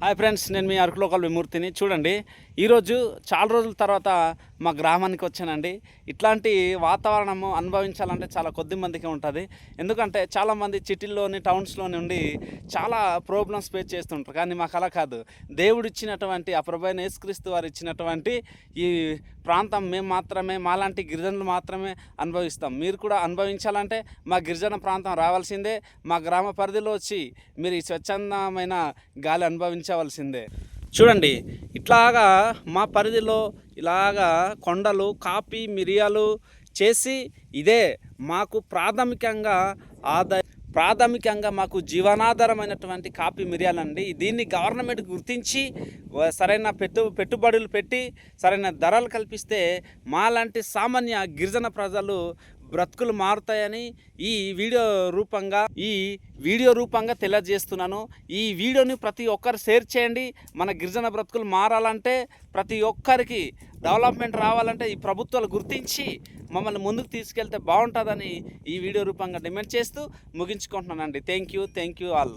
Hi friends, నేను మీ Araku local విమూర్తిని. చూడండి, ఈరోజు చాలా రోజుల తర్వాత మా గ్రామానికి వచ్చానండి. ఇట్లాంటి వాతావరణము అనుభవించాలంటే చాలా కొద్ది మందికి ఉంటుంది. ఎందుకంటే చాలామంది సిటీల్లోని టౌన్స్లోని ఉండి చాలా ప్రాబ్లమ్స్ ఫేస్ చేస్తుంటారు. కానీ మాకు అలా కాదు. దేవుడు ఇచ్చినటువంటి ఆ ప్రభువైన యేసుక్రీస్తు వారు ఇచ్చినటువంటి ఈ ప్రాంతం మేము మాత్రమే, మాలాంటి గిరిజనులు మాత్రమే అనుభవిస్తాం. మీరు కూడా అనుభవించాలంటే మా గిరిజన ప్రాంతం రావాల్సిందే. మా గ్రామ పరిధిలో వచ్చి మీరు ఈ స్వచ్ఛందమైన గాలి అనుభవించవలసిందే. చూడండి, ఇట్లాగా మా పరిధిలో ఇలాగా కొండలు, కాఫీ, మిరియాలు చేసి ఇదే మాకు ప్రాథమికంగా మాకు జీవనాధారమైనటువంటి కాఫీ మిరియాలండి. దీన్ని గవర్నమెంట్ గుర్తించి సరైన పెట్టుబడులు పెట్టి సరైన ధరలు కల్పిస్తే మాలాంటి సామాన్య గిరిజన ప్రజలు బ్రతుకులు మారుతాయని ఈ వీడియో రూపంగా తెలియజేస్తున్నాను. ఈ వీడియోని ప్రతి ఒక్కరు షేర్ చేయండి. మన గిరిజన బ్రతుకులు మారాలంటే, ప్రతి ఒక్కరికి డెవలప్మెంట్ రావాలంటే ఈ ప్రభుత్వాలు గుర్తించి మమ్మల్ని ముందుకు తీసుకెళ్తే బాగుంటుందని ఈ వీడియో రూపంగా డిమాండ్ చేస్తూ ముగించుకుంటున్నానండి. Thank you all.